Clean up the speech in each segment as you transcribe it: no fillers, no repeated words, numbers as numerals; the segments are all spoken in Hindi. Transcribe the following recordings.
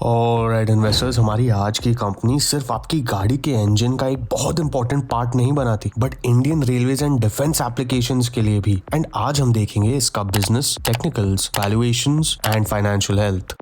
ऑलराइट इन्वेस्टर्स, हमारी आज की कंपनी सिर्फ आपकी गाड़ी के इंजन का एक बहुत इंपॉर्टेंट पार्ट नहीं बनाती, but Indian railways and defence applications के लिए भी। एंड आज हम देखेंगे इसका business, technicals, valuations and financial health.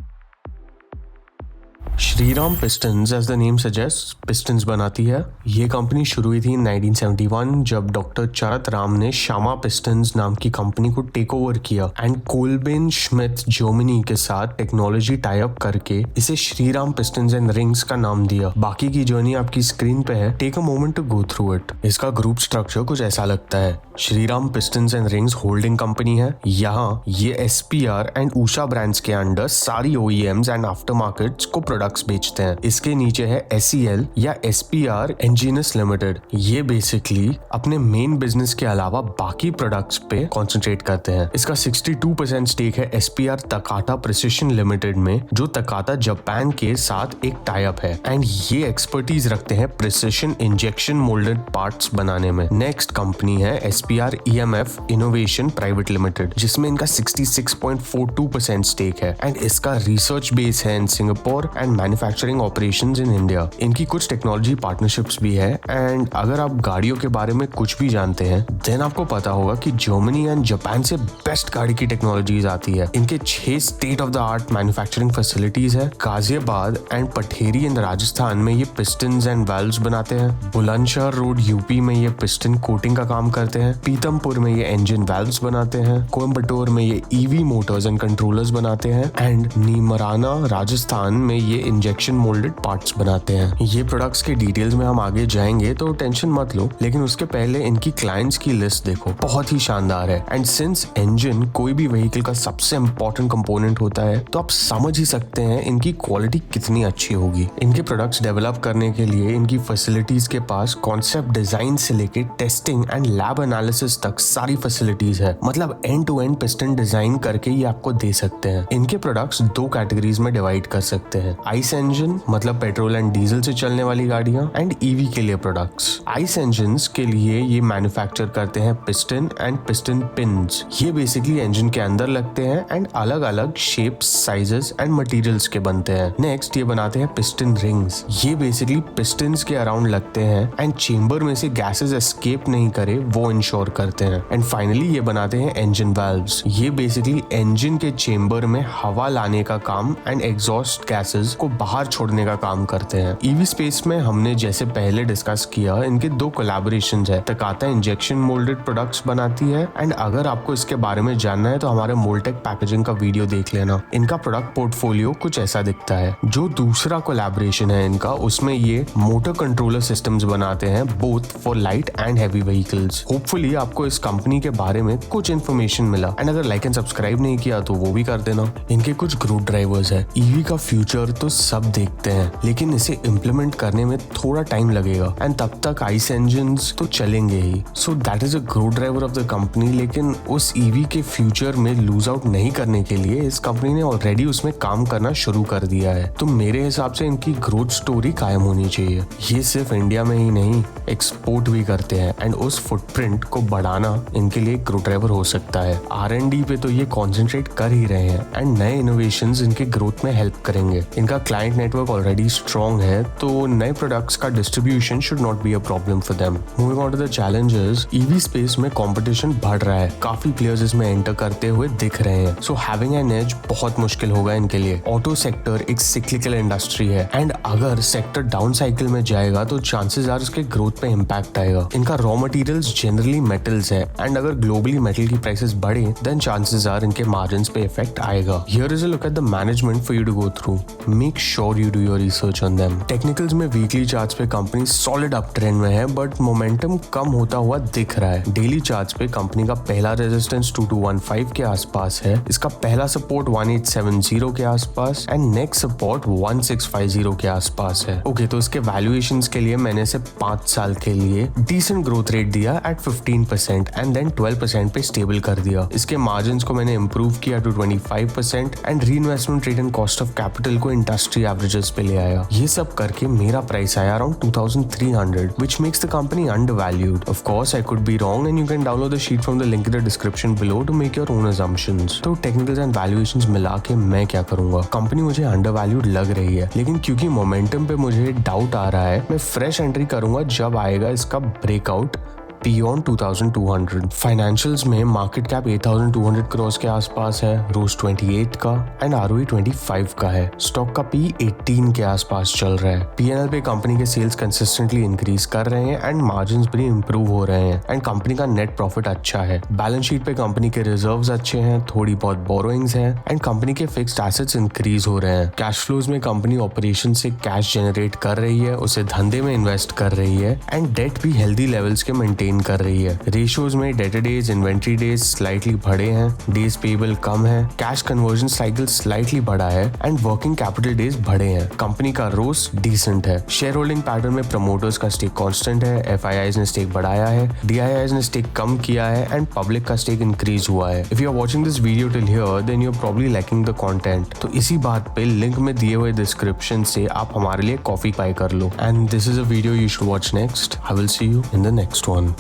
Shriram pistons, as the name suggest, pistons बनाती है। ये कंपनी शुरू हुई थी 1971 जब डॉक्टर चरत राम ने श्यामा पिस्टन्स नाम की कंपनी को टेक ओवर किया एंड कोलबिन श्मिथ जर्मनी के साथ टेक्नोलॉजी टाई अप करके इसे श्रीराम पिस्टन्स एंड रिंग्स का नाम दिया। बाकी की जर्नी आपकी स्क्रीन पे है, take a moment to go through it. इसका ग्रुप स्ट्रक्चर कुछ ऐसा लगता है। Shriram pistons and rings holding company है। यहाँ ये SPR एंड उषा ब्रांड्स के अंडर सारी OEMs एंड आफ्टर मार्केट्स को प्रोडक्ट्स बेचते हैं। इसके नीचे है SEL या SPR इंजीनियस लिमिटेड। ये बेसिकली अपने मेन बिजनेस के अलावा बाकी प्रोडक्ट्स पे कॉन्सेंट्रेट करते हैं। इसका 62% स्टेक है SPR तकाता प्रिसिशन लिमिटेड में, जो तकाता जापान के साथ एक टाई अप है एंड ये एक्सपर्टीज रखते हैं प्रिसिशन इंजेक्शन मोल्डेड पार्ट्स बनाने में। नेक्स्ट कंपनी है SPR EMF innovation private limited, जिसमें इनका 66.42% स्टेक है एंड इसका रिसर्च बेस है in Singapore and manufacturing operations in India. इनकी कुछ टेक्नोलॉजी पार्टनरशिप्स भी है एंड अगर आप गाड़ियों के बारे में कुछ भी जानते हैं देन आपको पता होगा कि जर्मनी एंड जापान से बेस्ट गाड़ी की टेक्नोलॉजीज आती है। इनके 6 state of the art manufacturing facilities है। गाजियाबाद एंड पठेरी इन राजस्थान में ये पिस्टन्स एंड वाल्व्स बनाते हैं। बुलंदशहर रोड UP में ये पिस्टन कोटिंग का काम करते हैं। पीतमपुर में ये इंजन वाल्व्स बनाते हैं। कोयम्बटूर में ये EV मोटर्स एंड कंट्रोलर्स बनाते हैं एंड नीमराना राजस्थान में ये इंजेक्शन मोल्डेड पार्ट्स बनाते हैं। ये प्रोडक्ट्स के डिटेल्स में हम आगे जाएंगे तो टेंशन मत लो, लेकिन उसके पहले इनकी क्लाइंट्स की लिस्ट देखो, बहुत ही शानदार है। एंड सिंस इंजन कोई भी व्हीकल का सबसे इंपॉर्टेंट कंपोनेंट होता है तो आप समझ ही सकते हैं इनकी क्वालिटी कितनी अच्छी होगी। इनके प्रोडक्ट्स डेवलप करने के लिए इनकी फैसिलिटीज के पास कॉन्सेप्ट डिजाइन से लेके टेस्टिंग एंड लैब एनालिसिस तक सारी फैसिलिटीज है। मतलब end to end piston design करके ये आपको दे सकते हैं। इनके प्रोडक्ट्स 2 कैटेगरीज में डिवाइड कर सकते हैं। आइस इंजन मतलब पेट्रोल एंड डीजल से चलने वाली गाड़ियां एंड EV के लिए प्रोडक्ट्स। आइस इंजन्स के लिए ये मैन्युफैक्चर करते हैं पिस्टन एंड पिस्टन पिन्स। ये बेसिकली इंजन के अंदर लगते हैं एंड अलग अलग शेप्स, साइजेस एंड मटेरियल्स के बनते हैं। नेक्स्ट ये बनाते हैं पिस्टन रिंग्स। ये बेसिकली पिस्टन्स के अराउंड लगते हैं एंड चेंबर में से गैसेस एस्केप नहीं करे वो इंश्योर करते हैं। एंड फाइनली ये बनाते हैं इंजन वाल्व्स। ये बेसिकली इंजन के चेंबर में हवा लाने का काम एंड एग्जॉस्ट गैसेस को बाहर छोड़ने का काम करते हैं। EV स्पेस में हमने जैसे पहले डिस्कस किया, इनके 2 कोलैबोरेशंस है। तकाता इंजेक्शन मोल्डेड प्रोडक्ट्स बनाती है एंड अगर आपको इसके बारे में जानना है तो हमारे मोल्टेक पैकेजिंग का वीडियो देख लेना। इनका प्रोडक्ट पोर्टफोलियो कुछ ऐसा दिखता है। जो दूसरा कोलैबोरेशन है इनका, उसमें ये मोटर कंट्रोलर सिस्टम्स बनाते हैं both for light and heavy vehicles. Hopefully आपको इस कंपनी के बारे में कुछ इन्फॉर्मेशन मिला एंड अगर लाइक एंड सब्सक्राइब नहीं किया तो वो भी कर देना। इनके कुछ ग्रोथ ड्राइवर्स है। EV का फ्यूचर तो सब देखते हैं, लेकिन इसे इम्प्लीमेंट करने में थोड़ा टाइम लगेगा एंड तब तक आइस इंजन्स तो चलेंगे ही। So that is a growth driver of the company. लेकिन उस EV के फ्यूचर में लूज आउट नहीं करने के लिए इस कंपनी ने ऑलरेडी उसमें काम करना शुरू कर दिया है। तो मेरे हिसाब से इनकी ग्रोथ स्टोरी कायम होनी चाहिए। ये सिर्फ इंडिया में ही नहीं, एक्सपोर्ट भी करते हैं एंड उस फुटप्रिंट को बढ़ाना इनके लिए ग्रोथ ड्राइवर हो सकता है। R&D पे तो ये कॉन्सेंट्रेट कर ही रहे हैं एंड नए इनोवेशंस इनके ग्रोथ में हेल्प करेंगे। इनका क्लाइंट नेटवर्क ऑलरेडी स्ट्रॉन्ग है तो नए प्रोडक्ट्स का distribution should not be a problem for them. Moving on to the challenges, EV space में कंपटीशन बढ़ रहा है। काफी प्लेयर्स इसमें एंटर करते हुए दिख रहे हैं। सो हैविंग एन एज बहुत मुश्किल होगा इनके लिए। ऑटो सेक्टर एक सिक्लिकल इंडस्ट्री है एंड अगर सेक्टर डाउन साइकिल में जाएगा तो चांसेस आर इसके ग्रोथ पे इम्पैक्ट आएगा। इनका रॉ मटेरियल्स जनरली मेटल्स है एंड अगर ग्लोबली मेटल की प्राइसेस बढ़े देन चांसेस आर इनके मार्जिन्स पे इफेक्ट आएगा। Here is a look at the management for you to go through. Make sure you do your research on them. Technicals में वीकली चार्ट्स पे कंपनी सॉलिड अप ट्रेंड में है बट मोमेंटम कम होता हुआ दिख रहा है। डेली चार्ट्स पे कंपनी का पहला रेजिस्टेंस 2215 के आसपास है। इसका पहला सपोर्ट 1870 के आसपास एंड नेक्स्ट सपोर्ट 1650 के आसपास है। ओके, तो इसके वैल्यूएशंस के लिए मैंने इसे 5 साल के लिए डिसेंट ग्रोथ रेट दिया एट 15% एंड देन 12% पे स्टेबल कर दिया। इसके मार्जिन्स को मैंने इंप्रूव किया to 25% and re investment rate and cost of capital को इंडस्ट्री इंडस्ट्री एवरेजेस पे ले आया। ये सब करके मेरा प्राइस आया around 2300, which makes the company undervalued. Of course, I could be wrong and you can download the sheet from the link in the description below to make your own assumptions. तो टेक्निकल्स एंड वैल्यूएशंस मिला के मैं क्या करूंगा, कंपनी मुझे अंडरवैल्यूड लग रही है, लेकिन क्योंकि मोमेंटम पे मुझे डाउट आ रहा है, मैं फ्रेश एंट्री करूंगा जब आएगा इसका ब्रेकआउट बियॉन्ड 2200। फाइनेंशियल्स में मार्केट कैप 8200 करोड़ के आसपास है, रोज 28 का एंड आरओई 25 का है। स्टॉक का पी 18 के आसपास चल रहा है। पीएनएल पे कंपनी के सेल्स कंसिस्टेंटली इंक्रीज कर रहे हैं एंड मार्जिन्स भी इंप्रूव हो रहे हैं एंड कंपनी का नेट प्रॉफिट अच्छा है। बैलेंस शीट पे कंपनी के रिजर्व्स अच्छे हैं, थोड़ी बहुत बोरोइंग्स हैं एंड कंपनी के फिक्स्ड एसेट्स इंक्रीज हो रहे हैं। कैश फ्लोज में कंपनी ऑपरेशन से कैश जनरेट कर रही है, उसे धंधे में इन्वेस्ट कर रही है एंड डेट भी हेल्दी लेवल्स के मेंटेन कर रही है। रेशियोज में debtor days, inventory days slightly बढ़े हैं, डेज पेबल कम है, कैश कन्वर्जन साइकिल स्लाइटली बढ़ा है एंड वर्किंग कैपिटल डेज बढ़े हैं। कंपनी का रोस डिसेंट है। शेयर होल्डिंग पैटर्न में प्रमोटर्स का स्टेक कांस्टेंट है, एफआईआईज ने स्टेक बढ़ाया है, डीआईआईज ने स्टेक कम किया है एंड पब्लिक का स्टेक इंक्रीज हुआ है। If you are watching this video till here then you are probably lacking the content. तो इसी बात पे लिंक में दिए हुए डिस्क्रिप्शन से आप हमारे लिए कॉफी बाय कर लो। And this is a video you should watch next. I will see you in the next one.